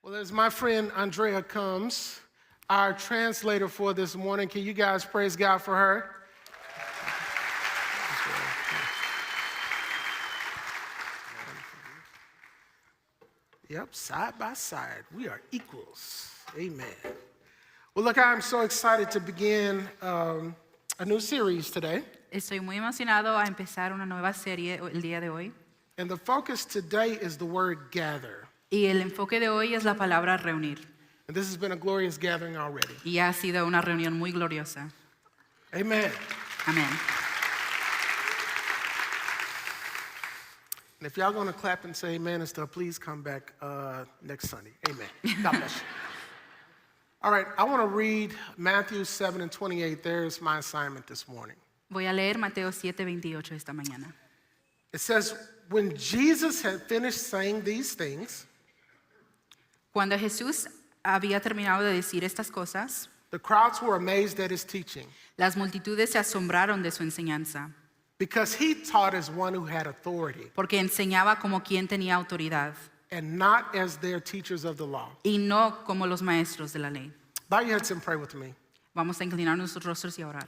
Well, as my friend Andrea comes, our translator for this morning, can you guys praise God for her? Yep, side by side, we are equals. Amen. Well, look, I'm so excited to begin a new series today. Estoy muy emocionado a empezar una nueva serie el día de hoy. And the focus today is the word gather. Y el enfoque de hoy es la palabra reunir. And this has been a glorious gathering already. Y ha sido una reunión muy gloriosa. Amen. Amén. And if y'all going to clap and say amen and stuff, please come back next Sunday. Amen. God bless you. All right, I want to read Matthew 7:28. There's my assignment this morning. Voy a leer Mateo 7:28 esta mañana. It says, when Jesus had finished saying these things, Cuando Jesús había terminado de decir estas cosas, the crowds were amazed at his teaching, las multitudes se asombraron de su enseñanza, because he taught as one who had authority, porque enseñaba como quien tenía autoridad and not as their teachers of the law. y no como los maestros de la ley. Bow your heads and pray with me. Vamos a inclinar nuestros rostros y a orar.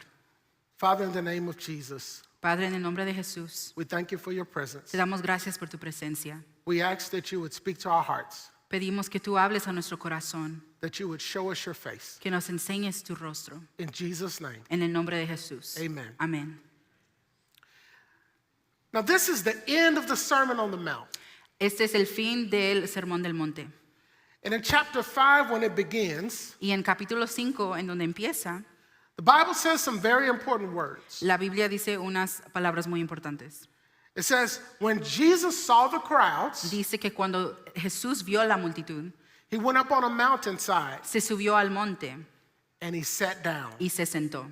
Father, in the name of Jesus, Padre, en el nombre de Jesús, we thank you for your presence. te damos gracias por tu presencia. We ask that you would speak to our hearts, Pedimos que tú hables a nuestro corazón, that you would show us your face. que nos enseñes tu rostro. In Jesus' name, En el nombre de Jesús. amen. Amén. Now, this is the end of the Sermon on the Mount. Este es el fin del Sermón del Monte. And in chapter 5, when it begins, Y en capítulo 5, en donde empieza, the Bible says some very important words. la Biblia dice unas palabras muy importantes. It says, when Jesus saw the crowds, Dice que cuando Jesús vio la multitud, he went up on a mountainside se subió al monte and he sat down. y se sentó.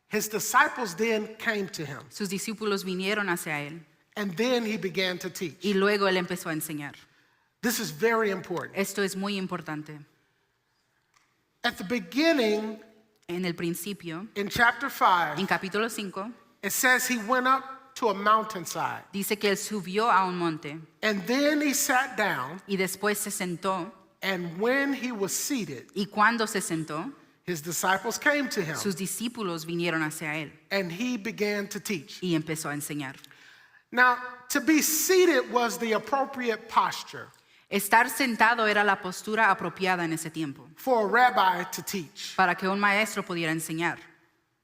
His disciples then came to him, Sus discípulos vinieron hacia él and then he began to teach. y luego él empezó a enseñar. This is very important. Esto es muy importante. At the beginning, En el principio, in chapter 5, en capítulo 5, it says he went up to a mountainside, dice que él subió a un monte and then he sat down, y después se sentó, and when he was seated, y cuando se sentó, his disciples came to him, sus discípulos vinieron hacia él and he began to teach. y empezó a enseñar. Now, to be seated was the appropriate posture Estar sentado era la postura apropiada en ese tiempo for a rabbi to teach. para que un maestro pudiera enseñar.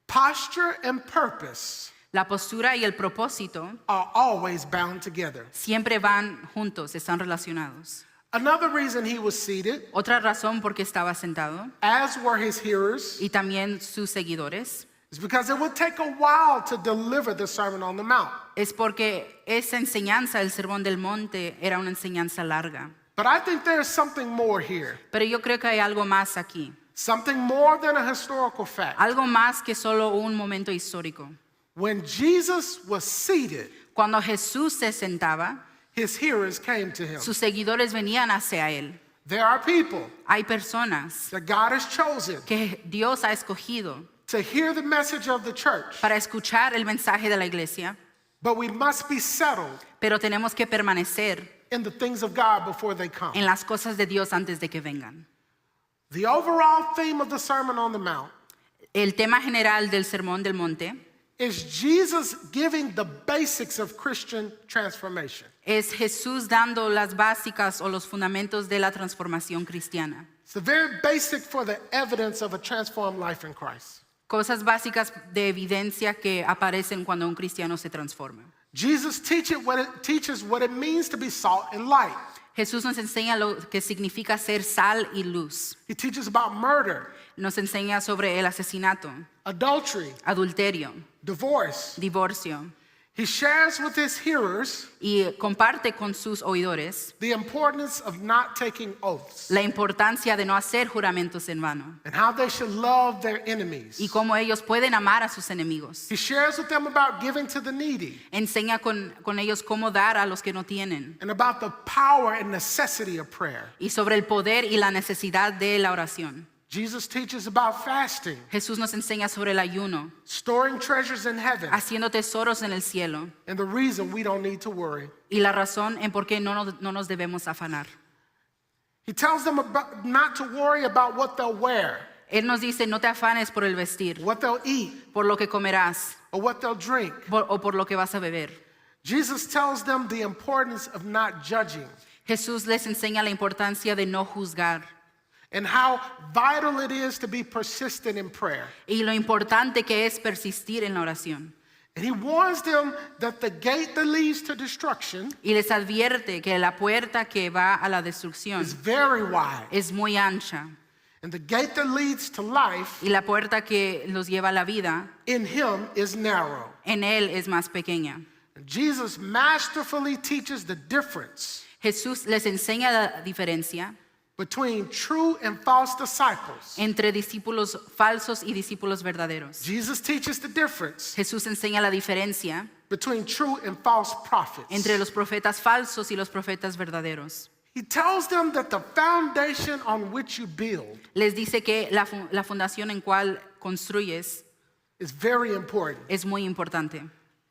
Posture and purpose La postura y el propósito are always bound together. siempre van juntos, están relacionados. Another reason he was seated, Otra razón por qué estaba sentado, as were his hearers, y también sus seguidores, is because it would take a while to deliver the Sermon on the Mount. es porque esa enseñanza, el Sermón del Monte, era una enseñanza larga. But I think there's something more here, Pero yo creo que hay algo más aquí, something more than a historical fact. algo más que solo un momento histórico. When Jesus was seated, Cuando Jesús se sentaba, his hearers came to him. sus seguidores venían hacia él. There are people Hay personas that God has chosen que Dios ha escogido to hear the message of the church, para escuchar el mensaje de la iglesia, but we must be settled pero tenemos que permanecer in the things of God before they come. en las cosas de Dios antes de que vengan. The overall theme of the Sermon on the Mount El tema general del Sermón del Monte is Jesus giving the basics of Christian transformation. es Jesús dando las básicas o los fundamentos de la transformación cristiana. It's the very basic for the evidence of a transformed life in Christ. Cosas básicas de evidencia que aparecen cuando un cristiano se transforma. Jesus teaches what it means to be salt and light. Jesús nos enseña lo que significa ser sal y luz. He teaches about murder, Nos enseña sobre el asesinato, adultery, adulterio, divorce. divorcio. He shares with his hearers Y comparte con sus oidores the importance of not taking oaths la importancia de no hacer juramentos en vano and how they should love their enemies. y cómo ellos pueden amar a sus enemigos. He shares with them about giving to the needy Enseña con ellos cómo dar a los que no tienen and about the power and necessity of prayer. y sobre el poder y la necesidad de la oración. Jesus teaches about fasting, Jesús nos enseña sobre el ayuno, storing treasures in heaven, haciendo tesoros en el cielo and the reason we don't need to worry. y la razón en por qué no nos debemos afanar. He tells them not to worry about what they'll wear, Él nos dice, no te afanes por el vestir, what they'll eat, por lo que comerás or what they'll drink. o por lo que vas a beber. Jesus tells them the importance of not judging Jesús les enseña la importancia de no juzgar and how vital it is to be persistent in prayer. y lo importante que es persistir en la oración. And he warns them that the gate that leads to destruction Y les advierte que la puerta que va a la destrucción is very wide, es muy ancha and the gate that leads to life y la puerta que los lleva a la vida in him is narrow. en Él es más pequeña. And Jesus masterfully teaches the difference Jesús les enseña la diferencia between true and false disciples. entre discípulos falsos y discípulos verdaderos. Jesus teaches the difference Jesús enseña la diferencia between true and false prophets. entre los profetas falsos y los profetas verdaderos. He tells them that the foundation on which you build Les dice que la fundación en cual construyes is very important. es muy importante.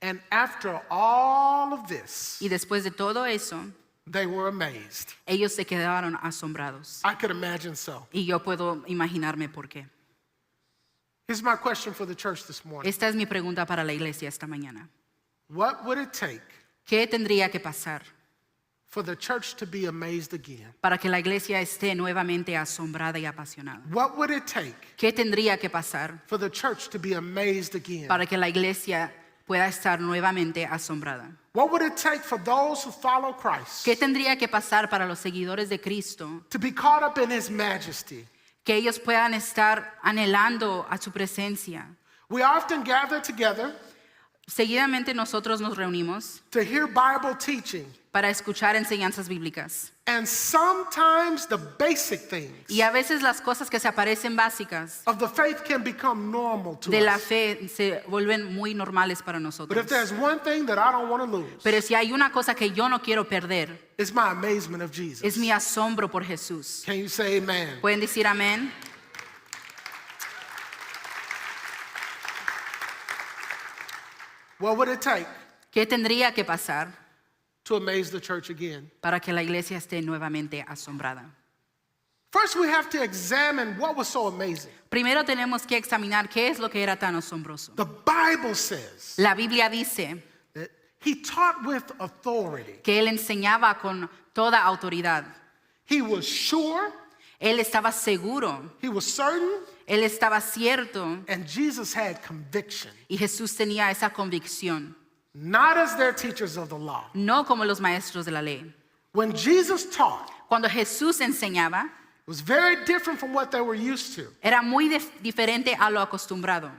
And after all of this, Y después de todo eso, they were amazed. ellos se quedaron asombrados. I could imagine so. Y yo puedo imaginarme por qué. Here's my question for the church this morning. Esta es mi pregunta para la iglesia esta mañana. What would it take ¿Qué tendría que pasar for the church to be amazed again? para que la iglesia esté nuevamente asombrada y apasionada? What would it take ¿Qué tendría que pasar for the church to be amazed again? para que la iglesia pueda estar nuevamente asombrada? What would it take for those who follow Christ ¿Qué tendría que pasar para los seguidores de Cristo to be caught up in his majesty? que ellos puedan estar anhelando a su presencia? We often gather together Seguidamente nosotros nos reunimos to hear Bible teaching, para escuchar enseñanzas bíblicas. and sometimes the basic things Y a veces las cosas que se aparecen básicas of the faith can become normal to de la us. fe se vuelven muy normales para But nosotros. if there's one thing that I don't want to lose, Pero si hay una cosa que yo no quiero perder, it's my amazement of Jesus. es mi asombro por Jesús. Can you say amen? ¿Pueden decir amén? What would it take ¿Qué tendría que pasar to amaze the church again? para que la iglesia esté nuevamente asombrada? First, we have to examine what was so amazing. Primero tenemos que examinar qué es lo que era tan asombroso. The Bible says La Biblia dice that he taught with authority. que él enseñaba con toda autoridad. He was sure, Él estaba seguro, he was certain, él estaba cierto and Jesus had conviction. y Jesús tenía esa convicción, Not as their teachers of the law. no como los maestros de la ley. When Jesus taught, Cuando Jesús enseñaba, it was very different from what they were used to. era muy diferente a lo acostumbrado.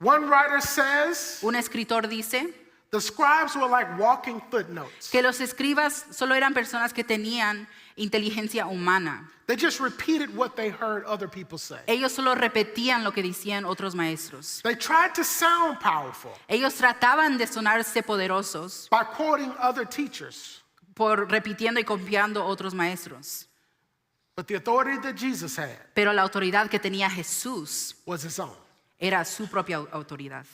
One writer says Un escritor dice the scribes were like walking footnotes. que los escribas solo eran personas que tenían inteligencia humana. They just repeated what they heard other people say. Ellos solo repetían lo que decían otros maestros. They tried to sound powerful Ellos trataban de sonarse poderosos by quoting other teachers. por repitiendo y copiando otros maestros. But the authority that Jesus had Pero la autoridad que tenía Jesús was his own. era su propia autoridad.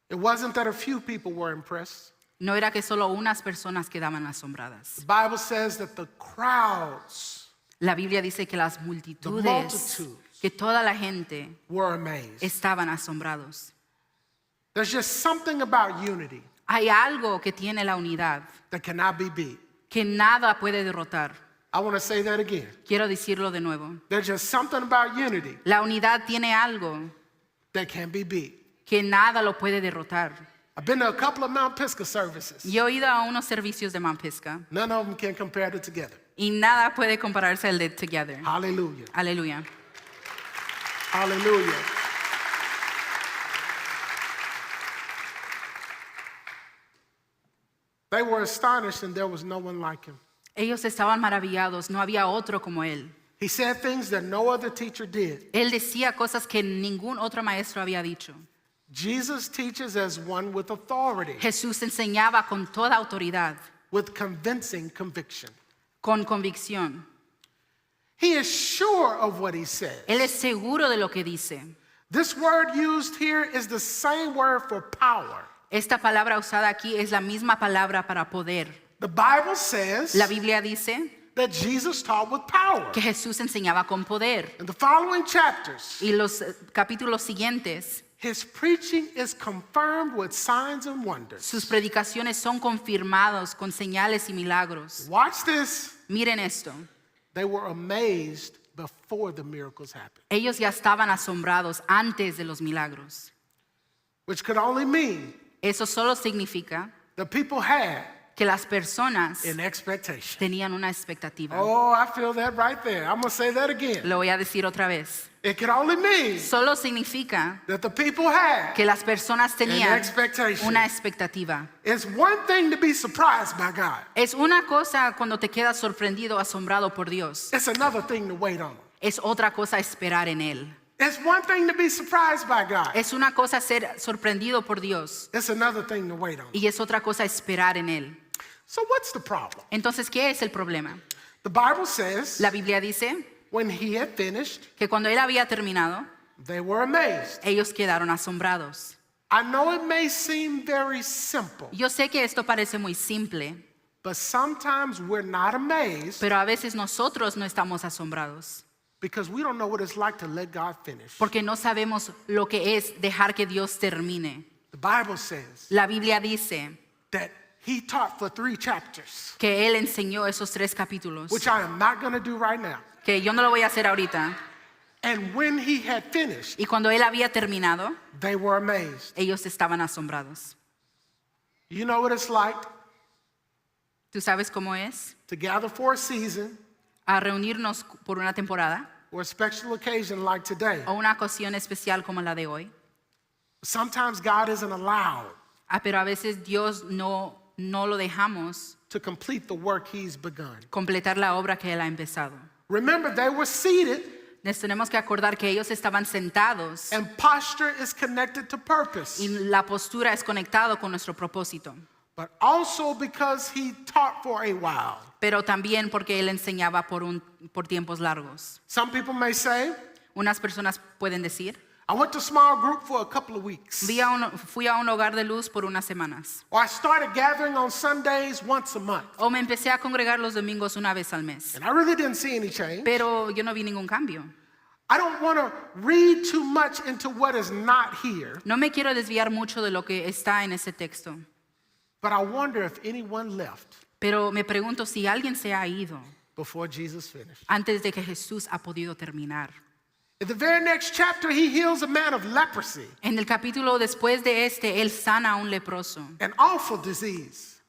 It wasn't that a few people were impressed. No era que solo unas personas quedaban asombradas. The Bible says that the crowds La Biblia dice que las multitudes, multitudes. que toda la gente were amazed. estaban asombrados. There's just something about unity Hay algo que tiene la unidad that cannot be beat. que nada puede derrotar. I want to say that again. Quiero decirlo de nuevo. There's just something about unity La unidad tiene algo that can't be beat. que nada lo puede derrotar. I've been to a couple of Mount Pisgah services. Yo he ido a unos servicios de Mount Pisgah None of them can compare to together. y nada puede compararse al de Together. Hallelujah. Aleluya. Hallelujah. They were astonished and there was no one like him. Ellos estaban maravillados, no había otro como él. He said things that no other teacher did. Él decía cosas que ningún otro maestro había dicho. Jesus teaches as one with authority, Jesús enseñaba con toda autoridad, with convincing conviction. con convicción. He is sure of what he says. Él es seguro de lo que dice. This word used here is the same word for power. Esta palabra usada aquí es la misma palabra para poder. The Bible says La Biblia dice that Jesus taught with power. que Jesús enseñaba con poder. In the following chapters, Y los capítulos siguientes, his preaching is confirmed with signs and wonders. sus predicaciones son confirmados con señales y milagros. Watch this. Miren esto. They were amazed before the miracles happened, Ellos ya estaban asombrados antes de los milagros. which could only mean Eso solo significa the people had que las personas an expectation. tenían una expectativa. Oh, I feel that right there. I'm going to say that again. Lo voy a decir otra vez. It could only mean Solo significa that the people had que las personas an tenían expectation. una expectativa. It's one thing to be surprised by God. Es una cosa cuando te quedas sorprendido, asombrado por Dios. It's another thing to wait on. Es otra cosa esperar en Él. It's one thing to be surprised by God. Es una cosa ser sorprendido por Dios. It's another thing to wait on. Y es otra cosa esperar en Él. So what's the problem? Entonces, ¿qué es el problema? The Bible says La Biblia dice when he had finished, que cuando Él había terminado, they were amazed. ellos quedaron asombrados. I know it may seem very simple, Yo sé que esto parece muy simple, but sometimes we're not amazed pero a veces nosotros no estamos asombrados because we don't know what it's like to let God finish. porque no sabemos lo que es dejar que Dios termine. The Bible says La Biblia dice that he taught for 3 chapters, que Él enseñó esos 3 capítulos, which I am not going to do right now. que yo no lo voy a hacer ahorita. And when he had finished, Y cuando Él había terminado, they were amazed. ellos estaban asombrados. You know what it's like ¿Tú sabes cómo es? to gather for a season A reunirnos por una temporada or a special occasion like today. o una ocasión especial como la de hoy. Sometimes God isn't allowed Pero a veces Dios no lo dejamos to complete the work he's begun. completar la obra que Él ha empezado. Remember, they were seated, Nos tenemos que acordar que ellos estaban sentados and posture is connected to purpose, y la postura es conectado con nuestro propósito, but also because he taught for a while. pero también porque Él enseñaba por tiempos largos. Some people may say, Unas personas pueden decir, I went to small group for a couple of weeks, fui a un hogar de luz por unas semanas, or I started gathering on Sundays once a month, o me empecé a congregar los domingos una vez al mes, and I really didn't see any change. pero yo no vi ningún cambio. I don't want to read too much into what is not here, No me quiero desviar mucho de lo que está en ese texto, but I wonder if anyone left pero me pregunto si alguien se ha ido before Jesus finished. antes de que Jesús ha podido terminar. In the very next chapter, he heals a man of leprosy, En el capítulo después de Él sana a un leproso, an awful disease.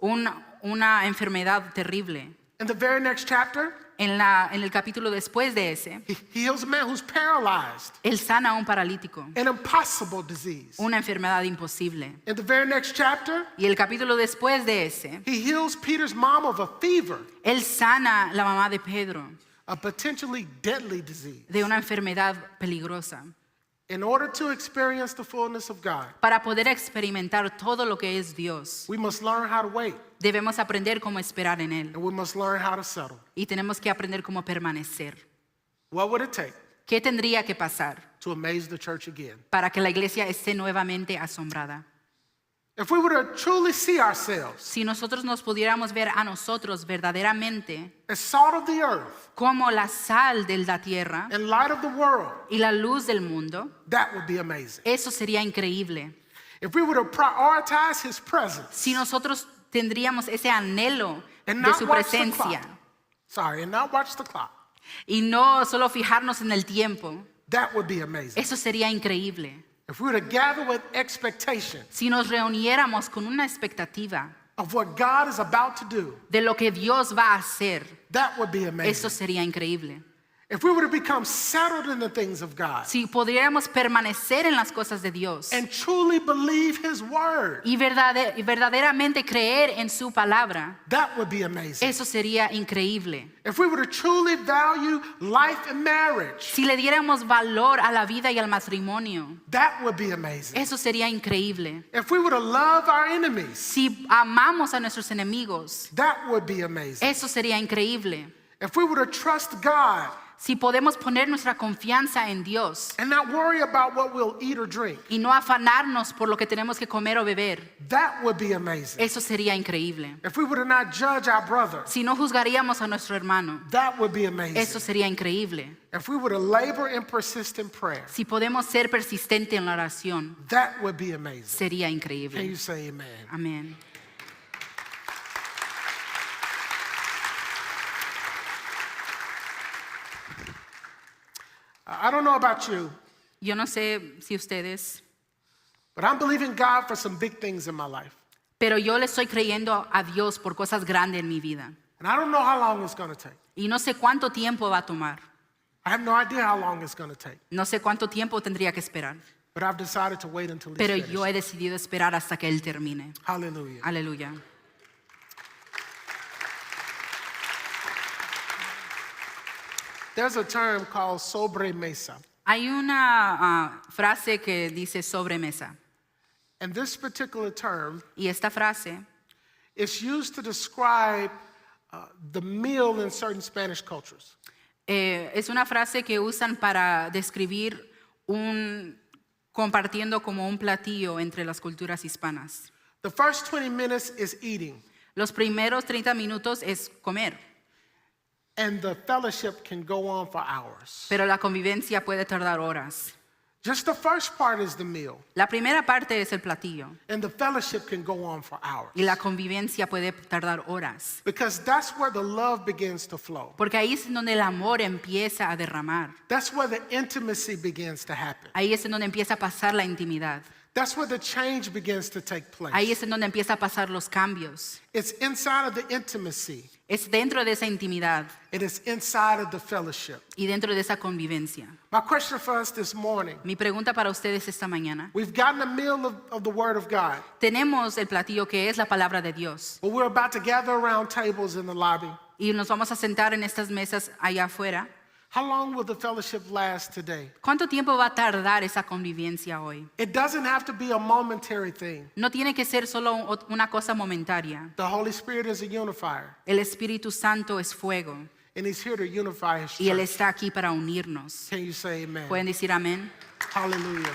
una enfermedad terrible. In the very next chapter, En el capítulo después de ese, he heals a man who's paralyzed, Él sana a un paralítico, an impossible disease. una enfermedad imposible. In the very next chapter, Y el capítulo después de ese, he heals Peter's mom of a fever, Él sana la mamá de Pedro a potentially deadly disease. de una enfermedad peligrosa. In order to experience the fullness of God, Para poder experimentar todo lo que es Dios, we must learn how to wait, debemos aprender cómo esperar en Él and we must learn how to settle. y tenemos que aprender cómo permanecer. What would it take ¿Qué tendría que pasar to amaze the church again? para que la iglesia esté nuevamente asombrada? If we were to truly see ourselves Si nosotros nos pudiéramos ver a nosotros verdaderamente as salt of the earth como la sal de la tierra and light of the world, y la luz del mundo, that would be amazing. eso sería increíble. If we were to prioritize his presence Si nosotros tendríamos ese anhelo and de not su watch the presencia clock, and not watch the clock, y no solo fijarnos en el tiempo, that would be amazing. eso sería increíble. If we were to gather with expectation Si nos reuniéramos con una expectativa of what God is about to do, de lo que Dios va a hacer, that would be eso amazing. sería increíble. If we were to become settled in the things of God Si pudiéramos permanecer en las cosas de Dios and truly believe his word, y verdaderamente creer en su palabra, that would be amazing. eso sería increíble. If we were to truly value life and marriage, Si le diéramos valor a la vida y al matrimonio, that would be amazing. eso sería increíble. If we were to love our enemies, Si amamos a nuestros enemigos, that would be amazing. eso sería increíble. If we were to trust God Si podemos poner nuestra confianza en Dios and not worry about what we'll eat or drink, y no afanarnos por lo que tenemos que comer o beber, that would be amazing. eso sería increíble. If we were to not judge our brother, Si no juzgaríamos a nuestro hermano, that would be amazing. eso sería increíble. If we were to labor in persistent prayer, Si podemos ser persistentes en la oración, that would be amazing. sería Can increíble. you say amen? Amén. I don't know about you, Yo no sé si ustedes, but I'm believing God for some big things in my life. pero yo le estoy creyendo a Dios por cosas grandes en mi vida. And I don't know how long it's going to take. Y no sé cuánto tiempo va a tomar. I have no idea how long it's going to take. No sé cuánto tiempo tendría que esperar. But I've decided to wait until he's Pero finished. yo he decidido esperar hasta que Él termine. Hallelujah. Aleluya. There's a term called sobremesa. Hay una frase que dice sobremesa. And this particular term Y esta frase is used to describe the meal in certain Spanish cultures. es una frase que usan para describir compartiendo como un platillo entre las culturas hispanas. The first 20 minutes is eating, Los primeros 30 minutos es comer, and the fellowship can go on for hours. pero la convivencia puede tardar horas. Just the first part is the meal, La primera parte es el platillo and the fellowship can go on for hours. y la convivencia puede tardar horas, Because that's where the love begins to flow. porque ahí es donde el amor empieza a derramar. That's where the intimacy begins to happen. Ahí es en donde empieza a pasar la intimidad. That's where the change begins to take place. Ahí es en donde empieza a pasar los cambios. It's inside of the intimacy. Es dentro de esa intimidad It is inside of the fellowship. y dentro de esa convivencia. My question for us this morning, Mi pregunta para ustedes esta mañana. we've gotten a meal of the Word of God, Tenemos el platillo que es la palabra de Dios but we're about to gather around tables in the lobby. y nos vamos a sentar en estas mesas allá afuera. How long will the fellowship last today? ¿Cuánto tiempo va a tardar esa convivencia hoy? It doesn't have to be a momentary thing. No tiene que ser solo una cosa momentaria. The Holy Spirit is a unifier, El Espíritu Santo es fuego and He's here to unify His y Él church. está aquí para unirnos. Can you say amen? ¿Pueden decir amén? Hallelujah.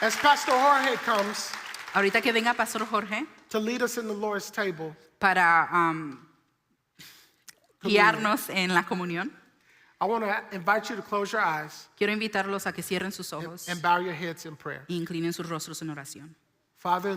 As Pastor Jorge comes Ahorita que venga Pastor Jorge to lead us in the Lord's table, para guiarnos en la comunión, I want to invite you to close your eyes quiero invitarlos a que cierren sus ojos and bow your heads in prayer. e inclinen sus rostros en oración. Father,